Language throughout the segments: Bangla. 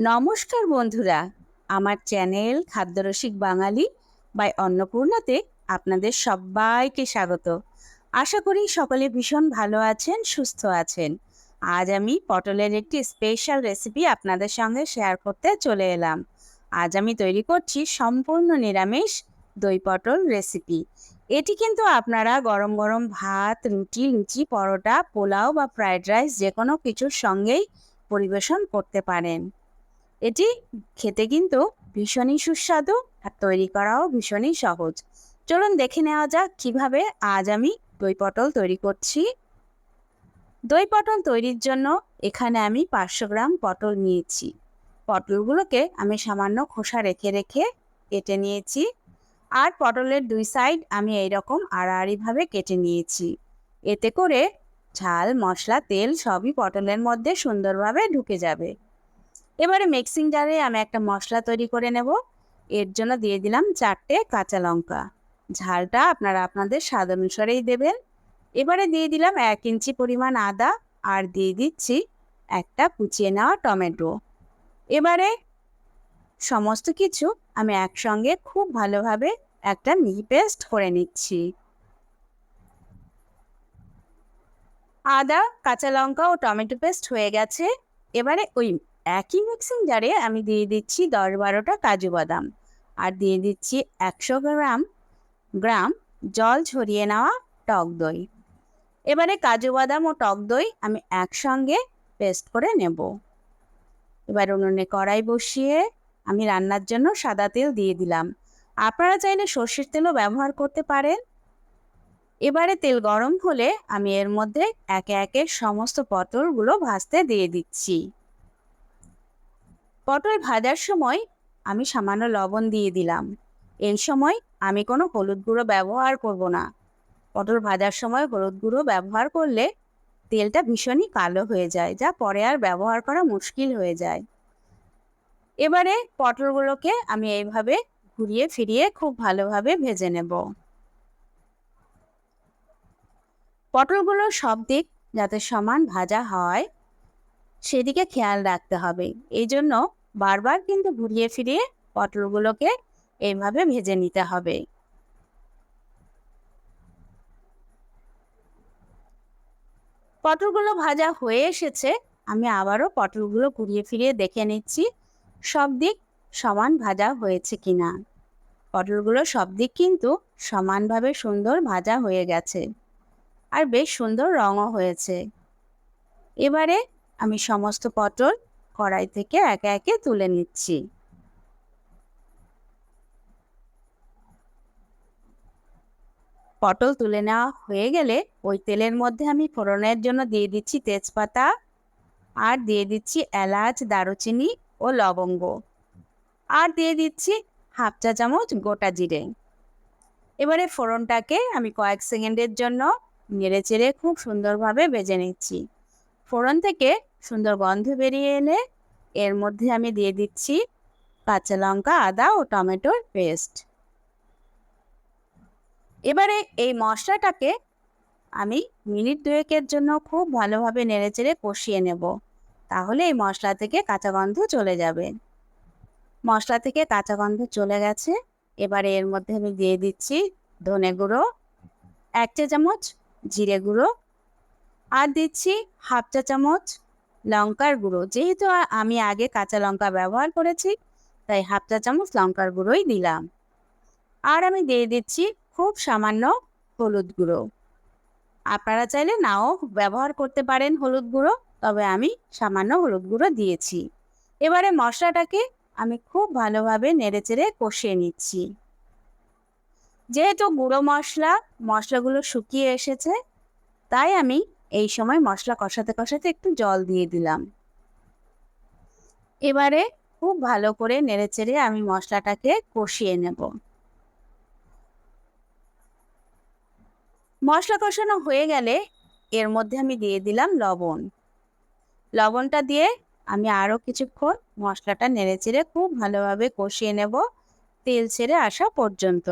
নমস্কার বন্ধুরা, আমার চ্যানেল খাদ্যরসিক বাঙালি বাই অন্নপূর্ণাতে আপনাদের সবাইকে স্বাগত। আশা করি সকলে ভীষণ ভালো আছেন, সুস্থ আছেন। আজ আমি পটলের একটি স্পেশাল রেসিপি আপনাদের সঙ্গে শেয়ার করতে চলে এলাম। আজ আমি তৈরি করছি সম্পূর্ণ নিরামিষ দই পটল রেসিপি। এটি কিন্তু আপনারা গরম গরম ভাত, রুটি, লুচি, পরোটা, পোলাও বা ফ্রাইড রাইস যে কোনো কিছুর সঙ্গেই পরিবেশন করতে পারেন। এটি খেতে কিন্তু ভীষণই সুস্বাদু আর তৈরি করাও ভীষণই সহজ। চলুন দেখে নেওয়া যাক কিভাবে আজ আমি দই পটল তৈরি করছি। দই পটল তৈরির জন্য এখানে আমি 500 গ্রাম পটল নিয়েছি। পটলগুলোকে আমি সামান্য খোসা রেখে রেখে কেটে নিয়েছি। আর পটলের দুই সাইড আমি এইরকম আড়াআড়িভাবে কেটে নিয়েছি। এতে করে ঝাল, মশলা, তেল সবই পটলের মধ্যে সুন্দরভাবে ঢুকে যাবে। এবারে মিক্সিং জারে আমি একটা মশলা তৈরি করে নেব। এর জন্য দিয়ে দিলাম 4টে কাঁচা লঙ্কা। ঝালটা আপনারা আপনাদের স্বাদ অনুসারেই দেবেন। এবারে দিয়ে দিলাম 1 ইঞ্চি পরিমাণ আদা আর দিয়ে দিচ্ছি একটা কুচিয়ে নেওয়া টমেটো। এবারে সমস্ত কিছু আমি একসঙ্গে খুব ভালোভাবে একটা মিহি পেস্ট করে নিচ্ছি। আদা, কাঁচা লঙ্কা ও টমেটো পেস্ট হয়ে গেছে। এবারে ওই একই মিক্সিং জারে আমি দিয়ে দিচ্ছি 10-12টা কাজু বাদাম আর দিয়ে দিচ্ছি 100 গ্রাম গ্রাম জল ঝরিয়ে নেওয়া টক দই। এবারে কাজু বাদাম ও টক দই আমি একসঙ্গে পেস্ট করে নেব। এবার উনুনে কড়াই বসিয়ে আমি রান্নার জন্য সাদা তেল দিয়ে দিলাম। আপনারা চাইলে সর্ষের তেলও ব্যবহার করতে পারেন। এবারে তেল গরম হলে আমি এর মধ্যে একে একে সমস্ত পটলগুলো ভাজতে দিয়ে দিচ্ছি। পটল ভাজার সময় আমি সামান্য লবণ দিয়ে দিলাম। এই সময় আমি কোনো হলুদ গুঁড়ো ব্যবহার করব না। পটল ভাজার সময় হলুদ গুঁড়ো ব্যবহার করলে তেলটা ভীষণই কালো হয়ে যায়, যা পরে আর ব্যবহার করা মুশকিল হয়ে যায়। এবারে পটলগুলোকে আমি এইভাবে ঘুরিয়ে ফিরিয়ে খুব ভালোভাবে ভেজে নেব। পটলগুলো সব দিক যাতে সমান ভাজা হয় সেদিকে খেয়াল রাখতে হবে। এই জন্য বারবার কিন্তু ঘুরিয়ে ফিরিয়ে পটলগুলোকে এইভাবে ভেজে নিতে হবে। পটলগুলো ভাজা হয়ে এসেছে। আমি আবারও পটলগুলো ঘুরিয়ে ফিরিয়ে দেখে নিচ্ছি সব দিক সমান ভাজা হয়েছে কিনা। পটলগুলো সব দিক কিন্তু সমানভাবে সুন্দর ভাজা হয়ে গেছে আর বেশ সুন্দর রঙও হয়েছে। এবারে আমি সমস্ত পটল কড়াই থেকে একে একে তুলে নিচ্ছি। পটল তুলে নেওয়া হয়ে গেলে ওই তেলের মধ্যে আমি ফোড়নের জন্য দিয়ে দিচ্ছি তেজপাতা আর দিয়ে দিচ্ছি এলাচ, দারুচিনি ও লবঙ্গ আর দিয়ে দিচ্ছি হাফ চা চামচ গোটা জিরে। এবারে ফোড়নটাকে আমি কয়েক সেকেন্ডের জন্য নেড়ে চেড়ে খুব সুন্দরভাবে ভেজে নিচ্ছি। ফোড়ন থেকে সুন্দর গন্ধ বেরিয়ে এলে এর মধ্যে আমি দিয়ে দিচ্ছি কাঁচা লঙ্কা, আদা ও টমেটোর পেস্ট। এবারে এই মশলাটাকে আমি মিনিট 2-এর জন্য খুব ভালোভাবে নেড়েচেড়ে কষিয়ে নেব। তাহলে এই মশলা থেকে কাঁচা গন্ধ চলে যাবে। মশলা থেকে কাঁচা গন্ধ চলে গেছে। এবারে এর মধ্যে আমি দিয়ে দিচ্ছি ধনে গুঁড়ো 1 চা চামচ, জিরে গুঁড়ো আর দিচ্ছি হাফ চা চামচ লঙ্কার গুঁড়ো। যেহেতু আমি আগে কাঁচা লঙ্কা ব্যবহার করেছি তাই হাফ চা চামচ লঙ্কার গুঁড়োই দিলাম। আর আমি দিয়ে দিচ্ছি খুব সামান্য হলুদ গুঁড়ো। আপনারা চাইলে নাও ব্যবহার করতে পারেন হলুদ গুঁড়ো, তবে আমি সামান্য হলুদ গুঁড়ো দিয়েছি। এবারে মশলাটাকে আমি খুব ভালোভাবে নেড়েচেড়ে কষিয়ে নিচ্ছি। যেহেতু গুঁড়ো মশলাগুলো শুকিয়ে এসেছে তাই আমি এই সময় মশলা কষাতে কষাতে একটু জল দিয়ে দিলাম। এবারে খুব ভালো করে নেড়েচেড়ে আমি মশলাটাকে কষিয়ে নেব। মশলা কষানো হয়ে গেলে এর মধ্যে আমি দিয়ে দিলাম লবণ। লবণটা দিয়ে আমি আরও কিছুক্ষণ মশলাটা নেড়েচেড়ে খুব ভালোভাবে কষিয়ে নেব তেল ছেড়ে আসা পর্যন্ত।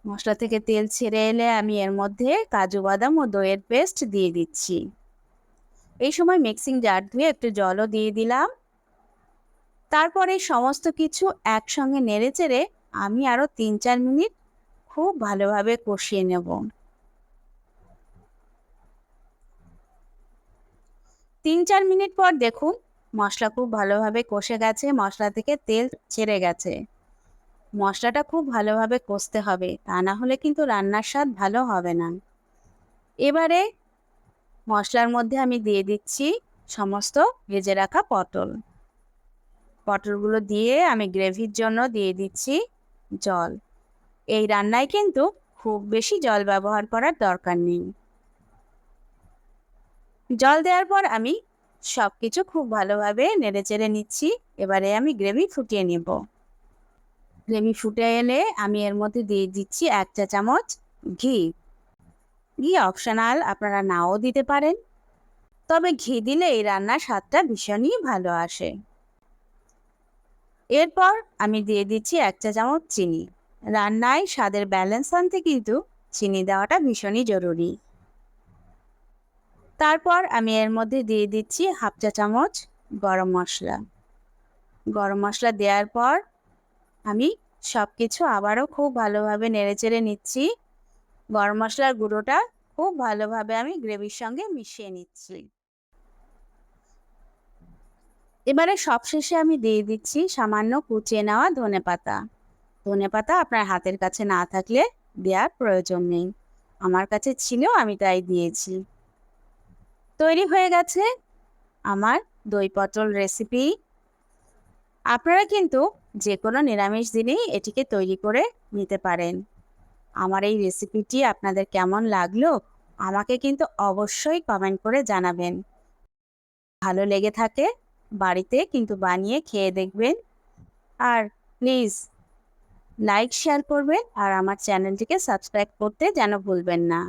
মশলা থেকে তেল ছেড়ে এলে আমি এর মধ্যে কাজু বাদাম ও দইয়ের পেস্ট দিয়ে দিচ্ছি। এই সময় মিক্সিং জার ধুয়ে একটু জলও দিয়ে দিলাম। তারপরে সমস্ত কিছু একসঙ্গে নেড়েচেড়ে আমি আরও 3-4 মিনিট খুব ভালোভাবে কষিয়ে নেব। 3-4 মিনিট পর দেখুন মশলা খুব ভালোভাবে কষে গেছে, মশলা থেকে তেল ছেড়ে গেছে। মশলাটা খুব ভালোভাবে কষতে হবে, তা না হলে কিন্তু রান্নার স্বাদ ভালো হবে না। এবারে মশলার মধ্যে আমি দিয়ে দিচ্ছি সমস্ত ভেজে রাখা পটল। পটলগুলো দিয়ে আমি গ্রেভির জন্য দিয়ে দিচ্ছি জল। এই রান্নায় কিন্তু খুব বেশি জল ব্যবহার করার দরকার নেই। জল দেওয়ার পর আমি সব কিছু খুব ভালোভাবে নেড়েচেড়ে নিচ্ছি। এবারে আমি গ্রেভি ফুটিয়ে নেব। গ্রেভি ফুটে এলে আমি এর মধ্যে দিয়ে দিচ্ছি 1 চা চামচ ঘি। ঘি অপশনাল, আপনারা নাও দিতে পারেন, তবে ঘি দিলে এই রান্নার স্বাদটা ভীষণই ভালো আসে। এরপর আমি দিয়ে দিচ্ছি 1 চা চামচ চিনি। রান্নায় স্বাদের ব্যালেন্স আনতে কিন্তু চিনি দেওয়াটা ভীষণই জরুরি। তারপর আমি এর মধ্যে দিয়ে দিচ্ছি 1/2 চা চামচ গরম মশলা। গরম মশলা দেওয়ার পর আমি সব কিছু আবারও খুব ভালোভাবে নেড়েচেড়ে নিচ্ছি। গরম মশলার গুঁড়োটা খুব ভালোভাবে আমি গ্রেভির সঙ্গে মিশিয়ে নিচ্ছি। এবারে সবশেষে আমি দিয়ে দিচ্ছি সামান্য কুচিয়ে নেওয়া ধনেপাতা। ধনেপাতা আপনার হাতের কাছে না থাকলে দেওয়ার প্রয়োজন নেই, আমার কাছে ছিল আমি তাই দিয়েছি। তৈরি হয়ে গেছে আমার দই পটল রেসিপি। আপনারা কিন্তু যে কোনো নিরামিষ দিনেই এটিকে তৈরি করে নিতে পারেন। আমার এই রেসিপিটি আপনাদের কেমন লাগলো আমাকে কিন্তু অবশ্যই কমেন্ট করে জানাবেন। ভালো লেগে থাকে বাড়িতে কিন্তু বানিয়ে খেয়ে দেখবেন। আর প্লিজ লাইক শেয়ার করবেন আর আমার চ্যানেলটিকে সাবস্ক্রাইব করতে যেন ভুলবেন না।